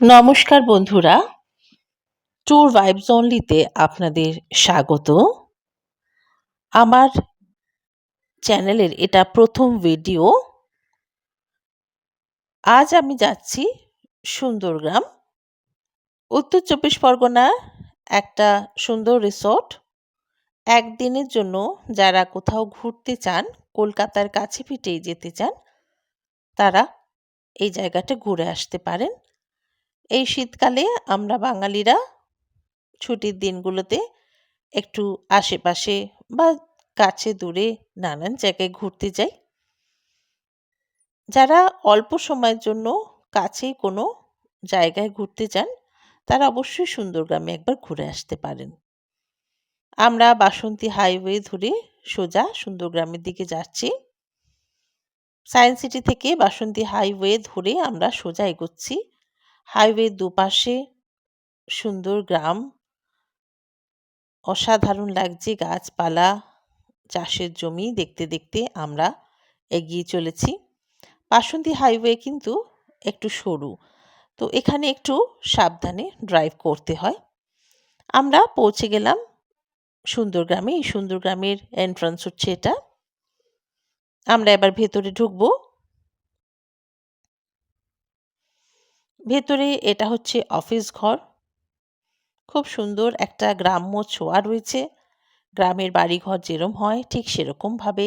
নমস্কার বন্ধুরা, tour vibes অনলিতে আপনাদের স্বাগত। আমার চ্যানেলের এটা প্রথম ভিডিও। আজ আমি যাচ্ছি সুন্দরগ্রাম, উত্তর চব্বিশ পরগনা। একটা সুন্দর রিসর্ট। একদিনের জন্য যারা কোথাও ঘুরতে চান, কলকাতার কাছে পিঠেই যেতে চান, তারা এই জায়গাটা ঘুরে আসতে পারেন। এই শীতকালে আমরা বাঙালিরা ছুটির দিনগুলোতে একটু আশেপাশে বা কাছে দূরে নানান জায়গায় ঘুরতে যাই। যারা অল্প সময়ের জন্য কাছেই কোনো জায়গায় ঘুরতে যান, তারা অবশ্যই সুন্দরগ্রামে একবার ঘুরে আসতে পারেন। আমরা বাসন্তী হাইওয়ে ধরে সোজা সুন্দরগ্রামের দিকে যাচ্ছি। সায়েন্স সিটি থেকে বাসন্তী হাইওয়ে ধরে আমরা সোজা এগোচ্ছি। হাইওয়ের দুপাশে সুন্দর গ্রাম, অসাধারণ লাগছে গাছপালা, চাষের জমি দেখতে দেখতে আমরা এগিয়ে চলেছি। বাসন্তী হাইওয়ে কিন্তু একটু সরু, তো এখানে একটু সাবধানে ড্রাইভ করতে হয়। আমরা পৌঁছে গেলাম সুন্দরগ্রামে। এই সুন্দরগ্রামের এন্ট্রান্স হচ্ছে এটা। আমরা এবার ভেতরে ঢুকবো। ভেতরে এটা হচ্ছে অফিস ঘর। খুব সুন্দর একটা গ্রাম্য ছোঁয়া রয়েছে। গ্রামের বাড়িঘর যেরকম হয় ঠিক সেরকমভাবে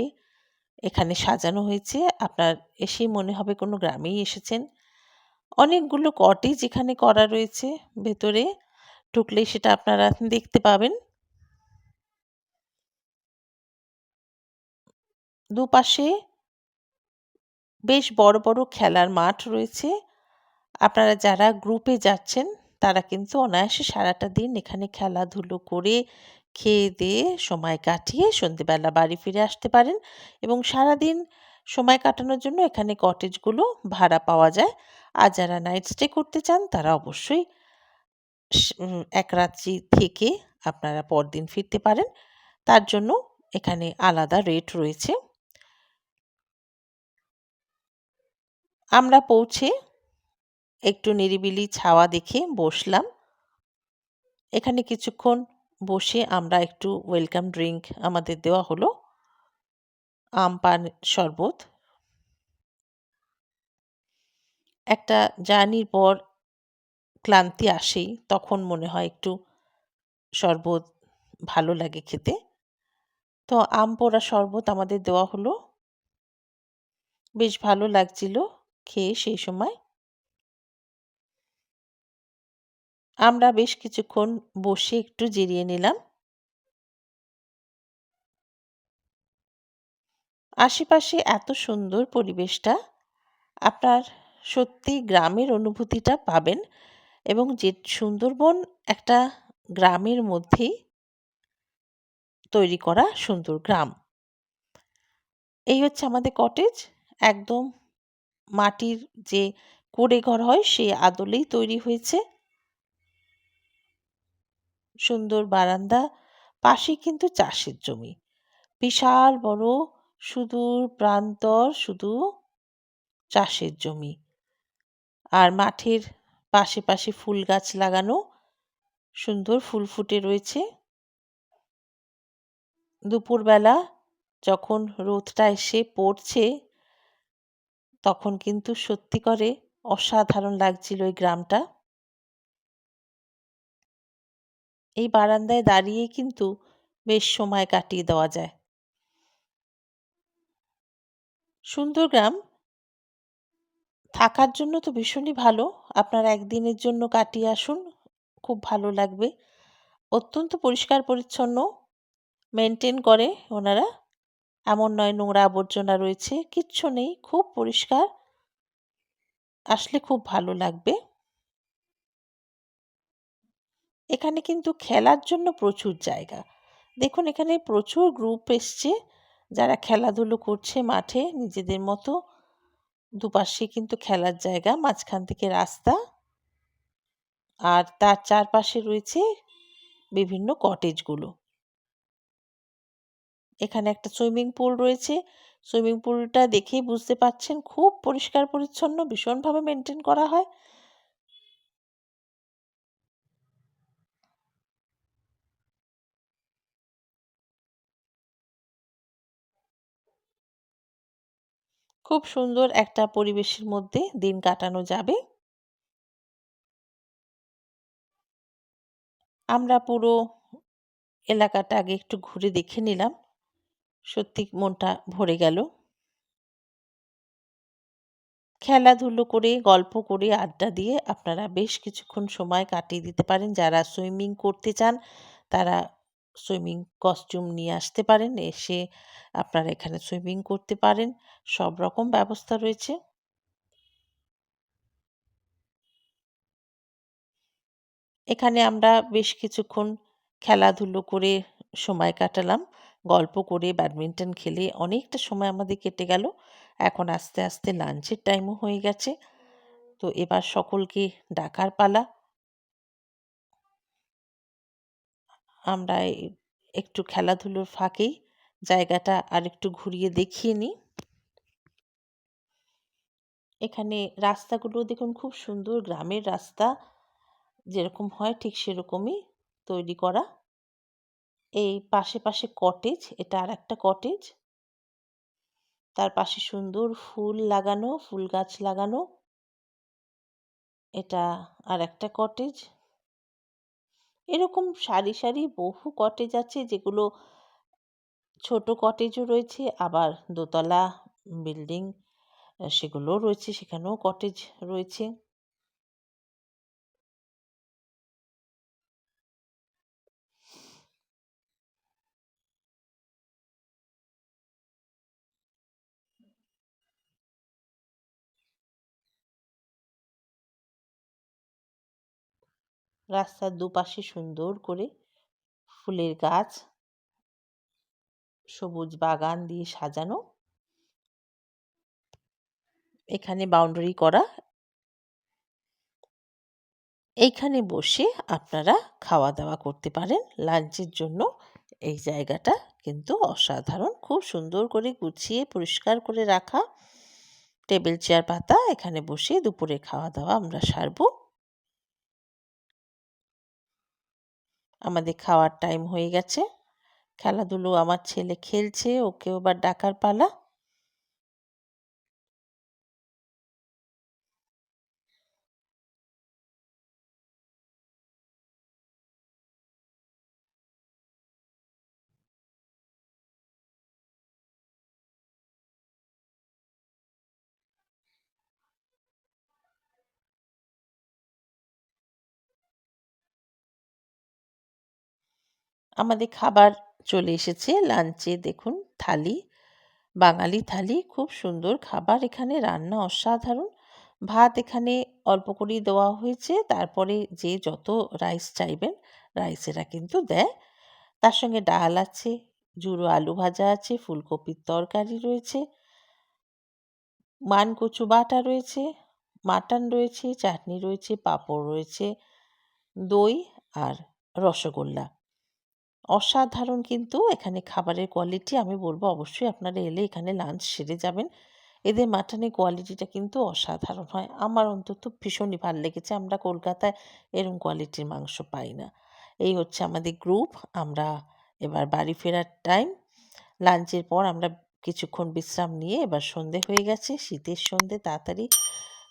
এখানে সাজানো হয়েছে। আপনার এসেই মনে হবে কোনো গ্রামেই এসেছেন। অনেকগুলো কটেজ এখানে করা রয়েছে। ভেতরে ঢুকলেই সেটা আপনারা দেখতে পাবেন। দুপাশে বেশ বড় বড় খেলার মাঠ রয়েছে। আপনারা যারা গ্রুপে যাচ্ছেন তারা কিন্তু অনায়াসে সারাটা দিন এখানে খেলাধুলো করে খেয়ে দিয়ে সময় কাটিয়ে সন্ধেবেলা বাড়ি ফিরে আসতে পারেন, এবং সারাদিন সময় কাটানোর জন্য এখানে কটেজগুলো ভাড়া পাওয়া যায়। আর যারা নাইট স্টে করতে চান তারা অবশ্যই এক রাত্রি থেকে আপনারা পরদিন ফিরতে পারেন। তার জন্য এখানে আলাদা রেট রয়েছে। আমরা পৌঁছে একটু নিরিবিলি ছাওয়া দেখে বসলাম। এখানে কিছুক্ষণ বসে আমরা একটু ওয়েলকাম ড্রিঙ্ক আমাদের দেওয়া হলো, আম পান শরবত। একটা জার্নির পর ক্লান্তি আসেই, তখন মনে হয় একটু শরবত ভালো লাগে খেতে। তো আম পোড়া শরবত আমাদের দেওয়া হলো। বেশ ভালো লাগছিল খেয়ে সেই সময়। আমরা বেশ কিছুক্ষণ বসে একটু জিরিয়ে নিলাম। আশেপাশে এত সুন্দর পরিবেশটা, আপনার সত্যি গ্রামের অনুভূতিটা পাবেন। এবং যে সুন্দরবন একটা গ্রামের মধ্যেই তৈরি করা সুন্দর গ্রাম। এই হচ্ছে আমাদের কটেজ। একদম মাটির যে কুঁড়ে ঘর হয় সেই আদলেই তৈরি হয়েছে। সুন্দর বারান্দা, পাশে কিন্তু চাষের জমি, বিশাল বড় সুদূর প্রান্তর, শুধু চাষের জমি। আর মাঠের পাশে পাশে ফুল গাছ লাগানো, সুন্দর ফুল ফুটে রয়েছে। দুপুরবেলা যখন রোদটা এসে পড়ছে, তখন কিন্তু সত্যি করে অসাধারণ লাগছিল এই গ্রামটা। এই বারান্দায় দাঁড়িয়ে কিন্তু বেশ সময় কাটিয়ে দেওয়া যায়। সুন্দর গ্রাম থাকার জন্য তো ভীষণই ভালো। আপনারা একদিনের জন্য কাটিয়ে আসুন, খুব ভালো লাগবে। অত্যন্ত পরিষ্কার পরিচ্ছন্ন মেনটেন করে ওনারা। এমন নয় নোংরা আবর্জনা রয়েছে, কিচ্ছু নেই, খুব পরিষ্কার। আসলে খুব ভালো লাগবে। এখানে কিন্তু খেলার জন্য প্রচুর জায়গা। দেখুন এখানে প্রচুর গ্রুপ এসছে, যারা খেলাধুলো করছে মাঠে নিজেদের মতো। দুপাশে কিন্তু খেলার জায়গা, মাঝখান থেকে রাস্তা, আর তার চারপাশে রয়েছে বিভিন্ন কটেজগুলো। এখানে একটা সুইমিং পুল রয়েছে। সুইমিং পুলটা দেখেই বুঝতে পারছেন খুব পরিষ্কার পরিচ্ছন্ন, ভীষণভাবে মেনটেন করা হয়। খুব সুন্দর একটা পরিবেশের মধ্যে দিন কাটানো যাবে। আমরা পুরো এলাকাটা আগে একটু ঘুরে দেখে নিলাম। সত্যি মনটা ভরে গেল। খেলাধুলো করে, গল্প করে, আড্ডা দিয়ে আপনারা বেশ কিছুক্ষণ সময় কাটিয়ে দিতে পারেন। যারা সুইমিং করতে চান তারা সুইমিং কস্টিউম নিয়ে আসতে পারেন। এসে আপনারা এখানে সুইমিং করতে পারেন। সব রকম ব্যবস্থা রয়েছে। এখানে আমরা বেশ কিছুক্ষণ খেলাধুলো করে সময় কাটালাম। গল্প করে, ব্যাডমিন্টন খেলে অনেকটা সময় আমাদের কেটে গেল। এখন আস্তে, আস্তে লাঞ্চের টাইমও হয়ে গেছে। তো এবার সকলকে ডাকার পালা। আমরা একটু খেলাধুলোর ফাঁকেই জায়গাটা আরেকটু ঘুরিয়ে দেখিয়ে নিই। এখানে রাস্তাগুলো দেখুন খুব সুন্দর, গ্রামের রাস্তা যেরকম হয় ঠিক সেরকমই তৈরি করা। এই পাশে, পাশে কটেজ, এটা আরেকটা কটেজ। তার পাশে সুন্দর ফুল লাগানো, ফুল গাছ লাগানো। এটা আরেকটা কটেজ। এরকম সারি, সারি বহু কটেজ আছে যেগুলো ছোট কটেজও রয়েছে, আবার দোতলা বিল্ডিং সেগুলোও রয়েছে, সেখানেও কটেজ রয়েছে। রাস্তার দুপাশে সুন্দর করে ফুলের গাছ, সবুজ বাগান দিয়ে সাজানো। এখানে বাউন্ডারি করা। এইখানে বসে আপনারা খাওয়া-দাওয়া করতে পারেন লাঞ্চের জন্য। এই জায়গাটা কিন্তু অসাধারণ। খুব সুন্দর করে গুছিয়ে পরিষ্কার করে রাখা। টেবিল চেয়ার পাতা। এখানে বসে দুপুরের খাওয়া-দাওয়া আমরা সারবো। আমাদের খাওয়ার টাইম হয়ে গেছে। খেলাধুলো আমার ছেলে খেলছে, ওকেও এবার ডাকার পালা। আমাদের খাবার চলে এসেছে। লাঞ্চে দেখুন থালি, বাঙালি থালি। খুব সুন্দর খাবার, এখানে রান্না অসাধারণ। ভাত এখানে অল্প করেই দেওয়া হয়েছে। তারপরে যে যত রাইস চাইবেন রাইস এরা কিন্তু দেয়। তার সঙ্গে ডাল আছে, ঝুরো আলু ভাজা আছে, ফুলকপির তরকারি রয়েছে, মানকচু বাটা রয়েছে, মাটন রয়েছে, চাটনি রয়েছে, পাঁপড় রয়েছে, দই আর রসগোল্লা। অসাধারণ কিন্তু এখানে খাবারের কোয়ালিটি। আমি বলব অবশ্যই আপনারা এলে এখানে লাঞ্চ সেরে যাবেন। এদের মাটনের কোয়ালিটিটা কিন্তু অসাধারণ হয়। আমার অন্তত ভীষণই ভাল লেগেছে। আমরা কলকাতায় এরম কোয়ালিটির মাংস পাই না। এই হচ্ছে আমাদের গ্রুপ। আমরা এবার বাড়ি ফেরার টাইম। লাঞ্চের পর আমরা কিছুক্ষণ বিশ্রাম নিয়ে এবার সন্ধে হয়ে গেছে। শীতের সন্ধে, তাড়াতাড়ি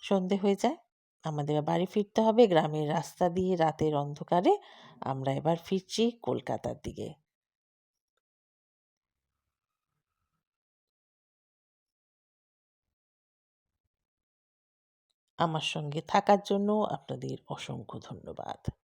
সন্ধে হয়ে যায়। আমাদের বাড়ি ফিরতে হবে গ্রামের রাস্তা দিয়ে রাতের অন্ধকারে। আমরা এবার ফিরছি কলকাতার দিকে। আমার সঙ্গে থাকার জন্য আপনাদের অসংখ্য ধন্যবাদ।